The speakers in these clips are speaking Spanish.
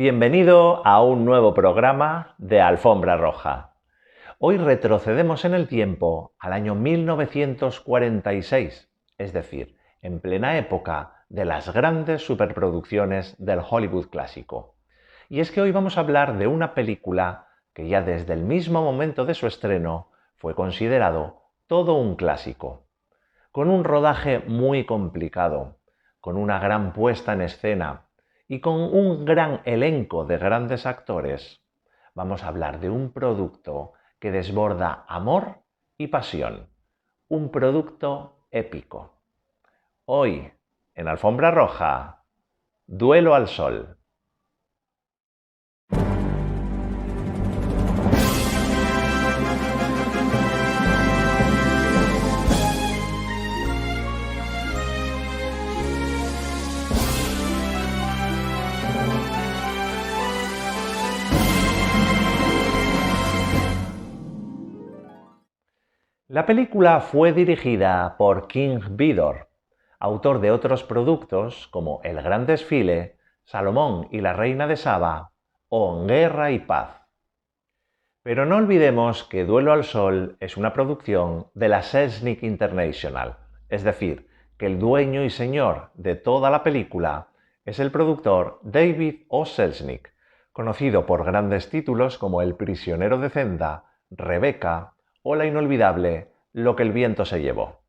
Bienvenido a un nuevo programa de Alfombra Roja. Hoy retrocedemos en el tiempo al año 1946, es decir, en plena época de las grandes superproducciones del Hollywood clásico. Y es que hoy vamos a hablar de una película que ya desde el mismo momento de su estreno fue considerado todo un clásico. Con un rodaje muy complicado, con una gran puesta en escena y con un gran elenco de grandes actores, vamos a hablar de un producto que desborda amor y pasión. Un producto épico. Hoy, en Alfombra Roja, Duelo al Sol. La película fue dirigida por King Vidor, autor de otros productos como El Gran Desfile, Salomón y la Reina de Saba o Guerra y Paz. Pero no olvidemos que Duelo al Sol es una producción de la Selznick International, es decir, que el dueño y señor de toda la película es el productor David O. Selznick, conocido por grandes títulos como El prisionero de Zenda, Rebeca o la inolvidable Lo que el viento se llevó.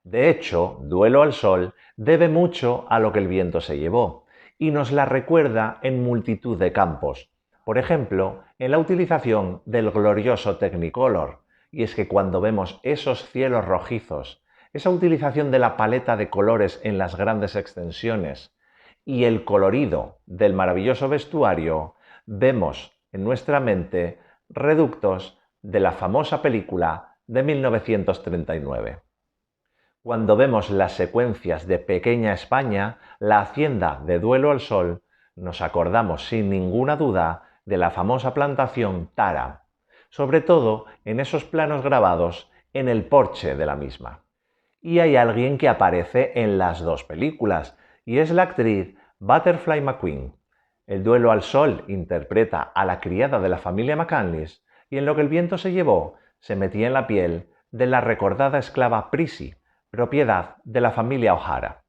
De hecho, Duelo al Sol debe mucho a Lo que el viento se llevó y nos la recuerda en multitud de campos. Por ejemplo, en la utilización del glorioso Technicolor, y es que cuando vemos esos cielos rojizos, esa utilización de la paleta de colores en las grandes extensiones y el colorido del maravilloso vestuario, vemos en nuestra mente reductos de la famosa película de 1939. Cuando vemos las secuencias de Pequeña España, la hacienda de Duelo al Sol, nos acordamos sin ninguna duda de la famosa plantación Tara, sobre todo en esos planos grabados en el porche de la misma. Y hay alguien que aparece en las dos películas, y es la actriz Butterfly McQueen. El Duelo al Sol interpreta a la criada de la familia McCandless, y en Lo que el viento se llevó se metía en la piel de la recordada esclava Prissy, propiedad de la familia O'Hara.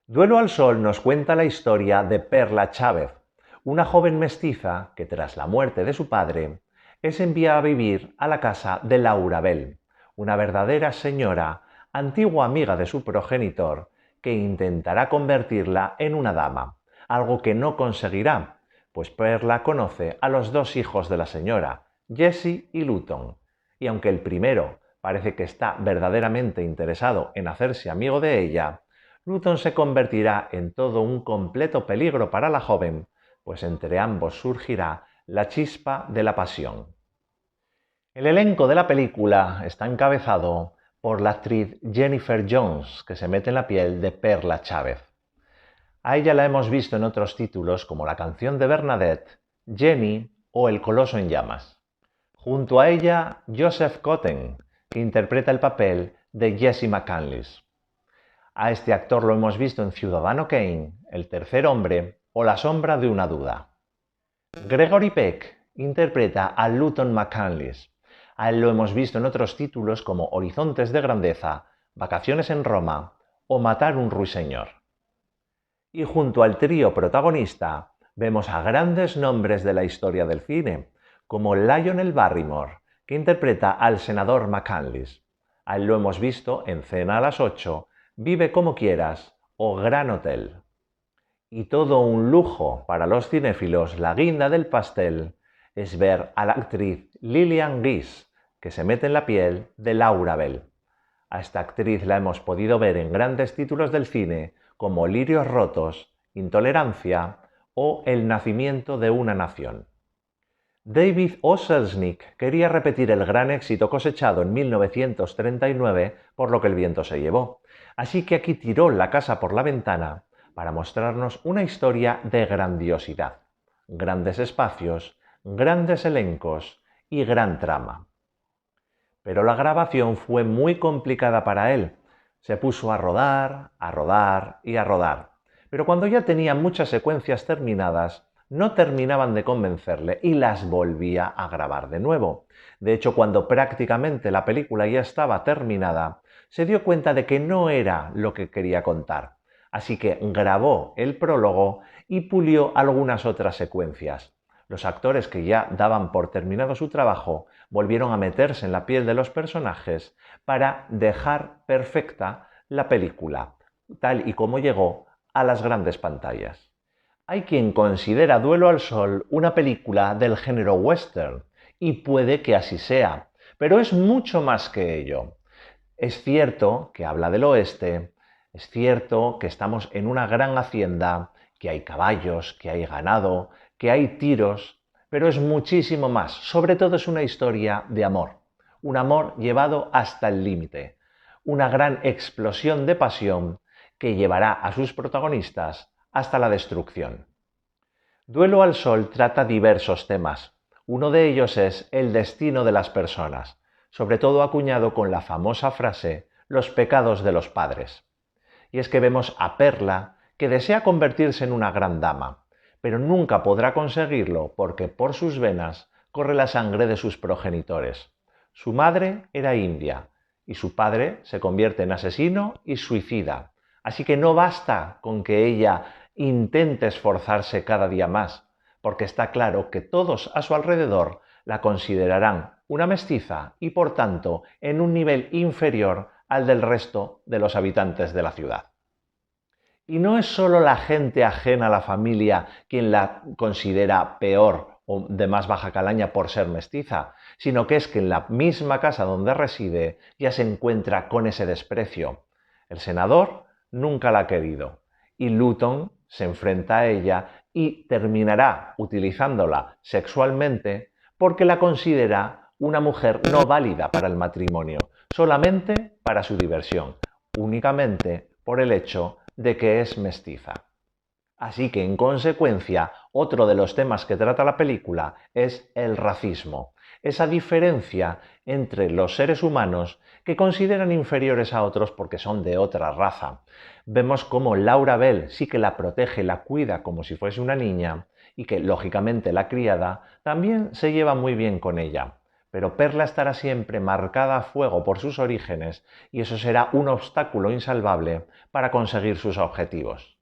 Duelo al Sol nos cuenta la historia de Perla Chávez, una joven mestiza que tras la muerte de su padre es enviada a vivir a la casa de Laura Bell, una verdadera señora, antigua amiga de su progenitor, que intentará convertirla en una dama, algo que no conseguirá, pues Perla conoce a los dos hijos de la señora, Jesse y Luton, y aunque el primero parece que está verdaderamente interesado en hacerse amigo de ella, Luton se convertirá en todo un completo peligro para la joven, pues entre ambos surgirá la chispa de la pasión. El elenco de la película está encabezado por la actriz Jennifer Jones, que se mete en la piel de Perla Chávez. A ella la hemos visto en otros títulos como La canción de Bernadette, Jenny o El coloso en llamas. Junto a ella, Joseph Cotten, que interpreta el papel de Jesse McCandless. A este actor lo hemos visto en Ciudadano Kane, El tercer hombre o La sombra de una duda. Gregory Peck interpreta a Luton McCandless. A él lo hemos visto en otros títulos como Horizontes de grandeza, Vacaciones en Roma o Matar un ruiseñor. Y junto al trío protagonista vemos a grandes nombres de la historia del cine, como Lionel Barrymore, que interpreta al senador McCandless. A él lo hemos visto en Cena a las 8, Vive como quieras o Gran Hotel. Y todo un lujo para los cinéfilos, la guinda del pastel, es ver a la actriz Lillian Gish, que se mete en la piel de Laura Bell. A esta actriz la hemos podido ver en grandes títulos del cine como Lirios rotos, Intolerancia o El nacimiento de una nación. David O. Selznick quería repetir el gran éxito cosechado en 1939 por Lo que el viento se llevó, así que aquí tiró la casa por la ventana para mostrarnos una historia de grandiosidad, grandes espacios, grandes elencos y gran trama. Pero la grabación fue muy complicada para él. Se puso a rodar y a rodar. Pero cuando ya tenía muchas secuencias terminadas, no terminaban de convencerle y las volvía a grabar de nuevo. De hecho, cuando prácticamente la película ya estaba terminada, se dio cuenta de que no era lo que quería contar. Así que grabó el prólogo y pulió algunas otras secuencias. Los actores que ya daban por terminado su trabajo volvieron a meterse en la piel de los personajes para dejar perfecta la película, tal y como llegó a las grandes pantallas. Hay quien considera Duelo al Sol una película del género western, y puede que así sea, pero es mucho más que ello. Es cierto que habla del oeste, es cierto que estamos en una gran hacienda, que hay caballos, que hay ganado, que hay tiros, pero es muchísimo más. Sobre todo es una historia de amor, un amor llevado hasta el límite, una gran explosión de pasión que llevará a sus protagonistas hasta la destrucción. Duelo al Sol trata diversos temas. Uno de ellos es el destino de las personas, sobre todo acuñado con la famosa frase «los pecados de los padres». Y es que vemos a Perla, que desea convertirse en una gran dama, pero nunca podrá conseguirlo porque por sus venas corre la sangre de sus progenitores. Su madre era india y su padre se convierte en asesino y suicida. Así que no basta con que ella intente esforzarse cada día más, porque está claro que todos a su alrededor la considerarán una mestiza y por tanto en un nivel inferior al del resto de los habitantes de la ciudad. Y no es solo la gente ajena a la familia quien la considera peor o de más baja calaña por ser mestiza, sino que es que en la misma casa donde reside ya se encuentra con ese desprecio. El senador nunca la ha querido y Luton se enfrenta a ella y terminará utilizándola sexualmente porque la considera una mujer no válida para el matrimonio, solamente para su diversión, únicamente por el hecho de que es mestiza. Así que, en consecuencia, otro de los temas que trata la película es el racismo, esa diferencia entre los seres humanos que consideran inferiores a otros porque son de otra raza. Vemos cómo Laura Bell sí que la protege, la cuida como si fuese una niña y que, lógicamente, la criada también se lleva muy bien con ella. Pero Perla estará siempre marcada a fuego por sus orígenes y eso será un obstáculo insalvable para conseguir sus objetivos.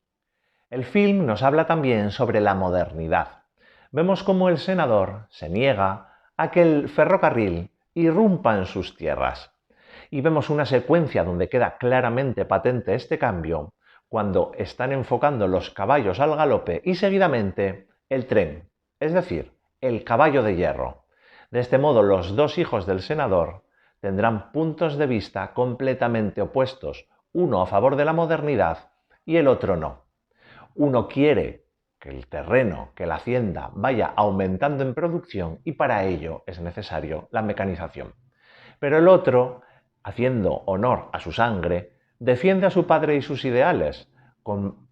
El film nos habla también sobre la modernidad. Vemos cómo el senador se niega a que el ferrocarril irrumpa en sus tierras. Y vemos una secuencia donde queda claramente patente este cambio cuando están enfocando los caballos al galope y seguidamente el tren, es decir, el caballo de hierro. De este modo, los dos hijos del senador tendrán puntos de vista completamente opuestos, uno a favor de la modernidad y el otro no. Uno quiere que el terreno, que la hacienda vaya aumentando en producción y para ello es necesario la mecanización. Pero el otro, haciendo honor a su sangre, defiende a su padre y sus ideales,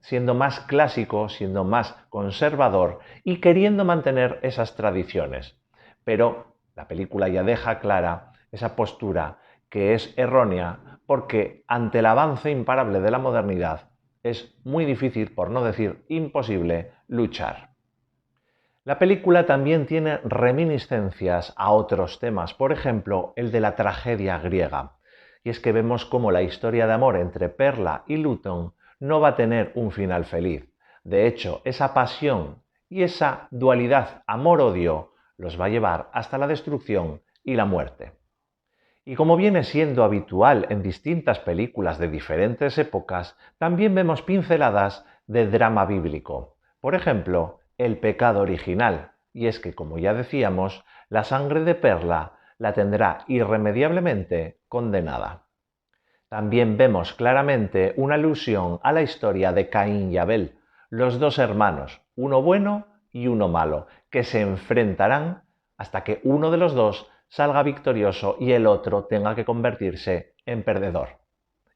siendo más clásico, siendo más conservador y queriendo mantener esas tradiciones. Pero la película ya deja clara esa postura que es errónea porque ante el avance imparable de la modernidad es muy difícil, por no decir imposible, luchar. La película también tiene reminiscencias a otros temas, por ejemplo, el de la tragedia griega. Y es que vemos cómo la historia de amor entre Perla y Luton no va a tener un final feliz. De hecho, esa pasión y esa dualidad amor-odio los va a llevar hasta la destrucción y la muerte. Y como viene siendo habitual en distintas películas de diferentes épocas, también vemos pinceladas de drama bíblico. Por ejemplo, el pecado original, y es que, como ya decíamos, la sangre de Perla la tendrá irremediablemente condenada. También vemos claramente una alusión a la historia de Caín y Abel, los dos hermanos, uno bueno y uno malo, que se enfrentarán hasta que uno de los dos salga victorioso y el otro tenga que convertirse en perdedor.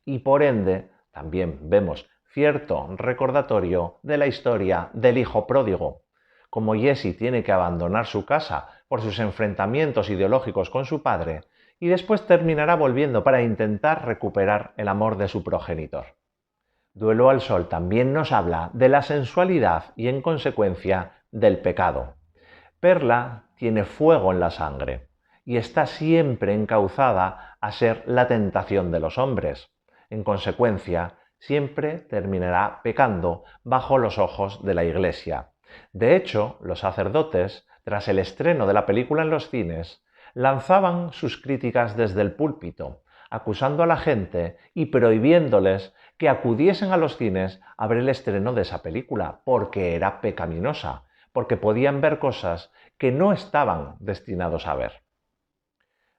Y por ende, también vemos cierto recordatorio de la historia del hijo pródigo. Como Jesse tiene que abandonar su casa por sus enfrentamientos ideológicos con su padre, y después terminará volviendo para intentar recuperar el amor de su progenitor. Duelo al Sol también nos habla de la sensualidad y, en consecuencia, del pecado. Perla tiene fuego en la sangre y está siempre encauzada a ser la tentación de los hombres. En consecuencia, siempre terminará pecando bajo los ojos de la Iglesia. De hecho, los sacerdotes, tras el estreno de la película en los cines, lanzaban sus críticas desde el púlpito, acusando a la gente y prohibiéndoles que acudiesen a los cines a ver el estreno de esa película, porque era pecaminosa, porque podían ver cosas que no estaban destinados a ver.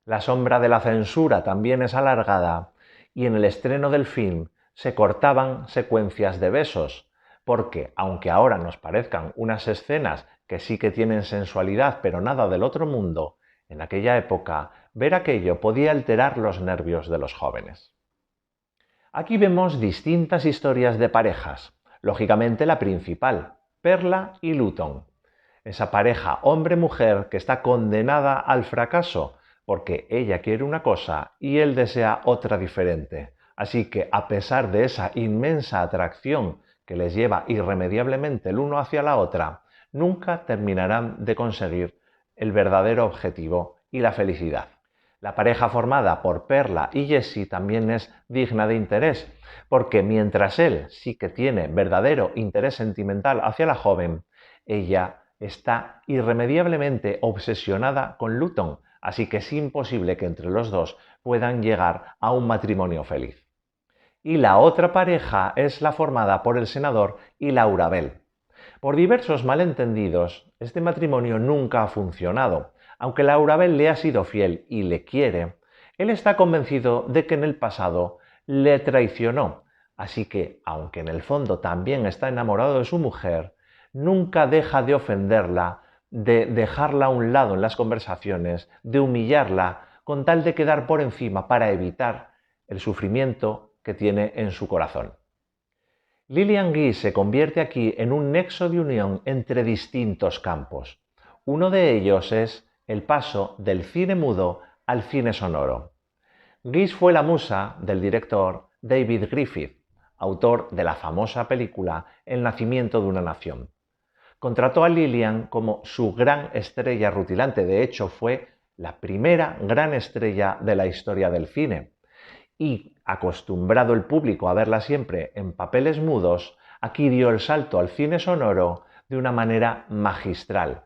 La sombra de la censura también es alargada y en el estreno del film se cortaban secuencias de besos, porque aunque ahora nos parezcan unas escenas que sí que tienen sensualidad pero nada del otro mundo, en aquella época ver aquello podía alterar los nervios de los jóvenes. Aquí vemos distintas historias de parejas, lógicamente la principal, Perla y Luton. Esa pareja hombre-mujer que está condenada al fracaso porque ella quiere una cosa y él desea otra diferente. Así que a pesar de esa inmensa atracción que les lleva irremediablemente el uno hacia la otra, nunca terminarán de conseguir el verdadero objetivo y la felicidad. La pareja formada por Perla y Jesse también es digna de interés, porque mientras él sí que tiene verdadero interés sentimental hacia la joven, ella está irremediablemente obsesionada con Luton, así que es imposible que entre los dos puedan llegar a un matrimonio feliz. Y la otra pareja es la formada por el senador y Laura Bell. Por diversos malentendidos, este matrimonio nunca ha funcionado. Aunque Laura Bell le ha sido fiel y le quiere, él está convencido de que en el pasado le traicionó. Así que, aunque en el fondo también está enamorado de su mujer, nunca deja de ofenderla, de dejarla a un lado en las conversaciones, de humillarla, con tal de quedar por encima para evitar el sufrimiento que tiene en su corazón. Lillian Gish se convierte aquí en un nexo de unión entre distintos campos. Uno de ellos es el paso del cine mudo al cine sonoro. Gish fue la musa del director David Griffith, autor de la famosa película El nacimiento de una nación. Contrató a Lillian como su gran estrella rutilante, de hecho fue la primera gran estrella de la historia del cine. Y, acostumbrado el público a verla siempre en papeles mudos, aquí dio el salto al cine sonoro de una manera magistral.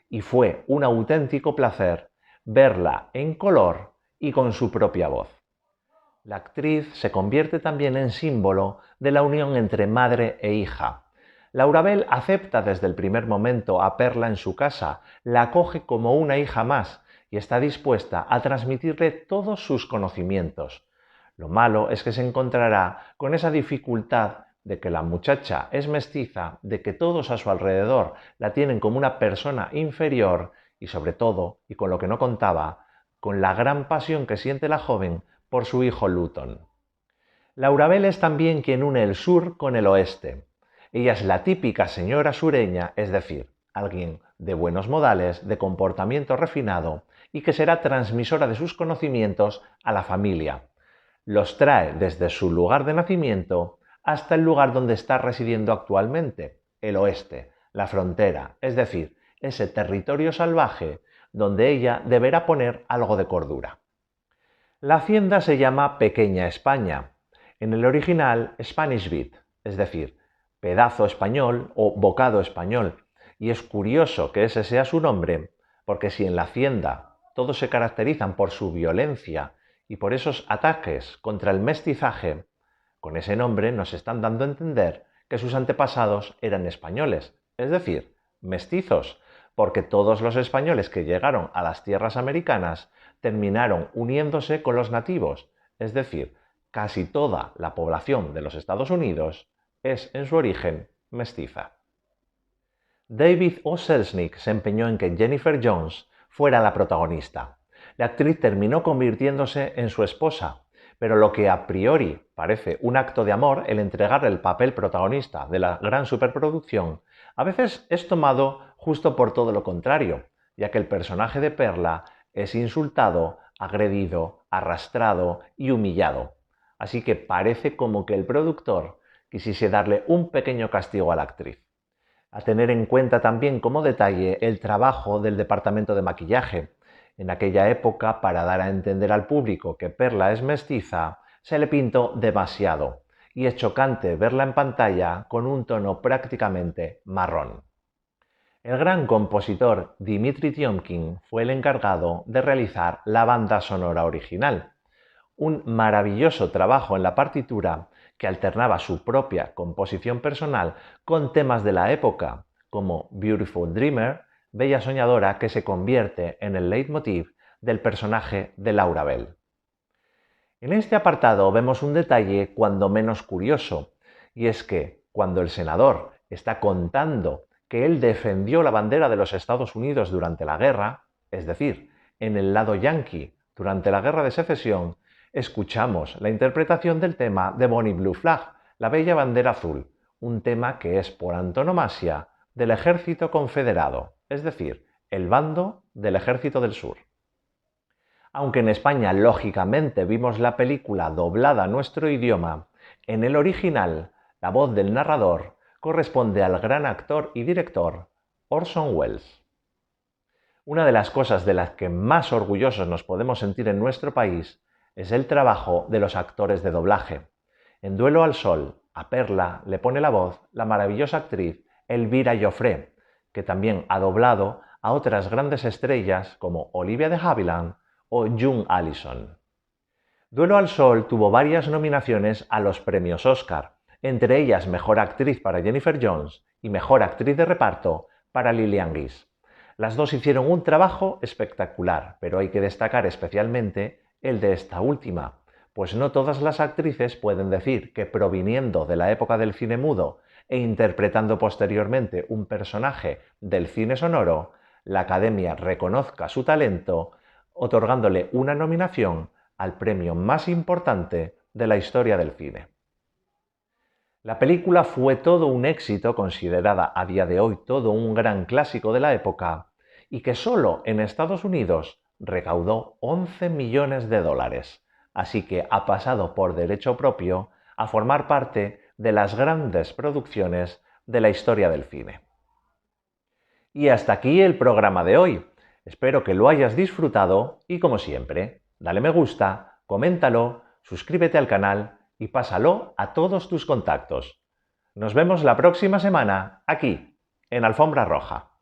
Y fue un auténtico placer verla en color y con su propia voz. La actriz se convierte también en símbolo de la unión entre madre e hija. Laura Bell acepta desde el primer momento a Perla en su casa, la acoge como una hija más y está dispuesta a transmitirle todos sus conocimientos. Lo malo es que se encontrará con esa dificultad de que la muchacha es mestiza, de que todos a su alrededor la tienen como una persona inferior y sobre todo, y con lo que no contaba, con la gran pasión que siente la joven por su hijo Luton. Laura Bell es también quien une el sur con el oeste. Ella es la típica señora sureña, es decir, alguien de buenos modales, de comportamiento refinado y que será transmisora de sus conocimientos a la familia. Los trae desde su lugar de nacimiento hasta el lugar donde está residiendo actualmente, el oeste, la frontera, es decir, ese territorio salvaje donde ella deberá poner algo de cordura. La hacienda se llama Pequeña España, en el original Spanish Bit, es decir, pedazo español o bocado español, y es curioso que ese sea su nombre, porque si en la hacienda todos se caracterizan por su violencia y por esos ataques contra el mestizaje, con ese nombre nos están dando a entender que sus antepasados eran españoles, es decir, mestizos, porque todos los españoles que llegaron a las tierras americanas terminaron uniéndose con los nativos, es decir, casi toda la población de los Estados Unidos es en su origen mestiza. David O. Selznick se empeñó en que Jennifer Jones fuera la protagonista. La actriz terminó convirtiéndose en su esposa, pero lo que a priori parece un acto de amor, el entregarle el papel protagonista de la gran superproducción, a veces es tomado justo por todo lo contrario, ya que el personaje de Perla es insultado, agredido, arrastrado y humillado. Así que parece como que el productor quisiese darle un pequeño castigo a la actriz. A tener en cuenta también como detalle el trabajo del departamento de maquillaje. En aquella época, para dar a entender al público que Perla es mestiza, se le pintó demasiado, y es chocante verla en pantalla con un tono prácticamente marrón. El gran compositor Dimitri Tiomkin fue el encargado de realizar la banda sonora original, un maravilloso trabajo en la partitura que alternaba su propia composición personal con temas de la época, como Beautiful Dreamer, Bella Soñadora, que se convierte en el leitmotiv del personaje de Laura Bell. En este apartado vemos un detalle cuando menos curioso, y es que cuando el senador está contando que él defendió la bandera de los Estados Unidos durante la guerra, es decir, en el lado yanqui durante la Guerra de Secesión, escuchamos la interpretación del tema de Bonnie Blue Flag, la bella bandera azul, un tema que es por antonomasia del ejército confederado, es decir, el bando del ejército del sur. Aunque en España lógicamente vimos la película doblada a nuestro idioma, en el original la voz del narrador corresponde al gran actor y director Orson Welles. Una de las cosas de las que más orgullosos nos podemos sentir en nuestro país es el trabajo de los actores de doblaje. En Duelo al Sol, a Perla le pone la voz la maravillosa actriz Elvira Joffre, que también ha doblado a otras grandes estrellas como Olivia de Havilland o June Allison. Duelo al Sol tuvo varias nominaciones a los premios Oscar, entre ellas Mejor Actriz para Jennifer Jones y Mejor Actriz de Reparto para Lillian Gish. Las dos hicieron un trabajo espectacular, pero hay que destacar especialmente el de esta última, pues no todas las actrices pueden decir que proviniendo de la época del cine mudo e interpretando posteriormente un personaje del cine sonoro, la Academia reconozca su talento otorgándole una nominación al premio más importante de la historia del cine. La película fue todo un éxito, considerada a día de hoy todo un gran clásico de la época, y que solo en Estados Unidos recaudó 11 millones de dólares, así que ha pasado por derecho propio a formar parte de las grandes producciones de la historia del cine. Y hasta aquí el programa de hoy. Espero que lo hayas disfrutado y, como siempre, dale me gusta, coméntalo, suscríbete al canal y pásalo a todos tus contactos. Nos vemos la próxima semana aquí, en Alfombra Roja.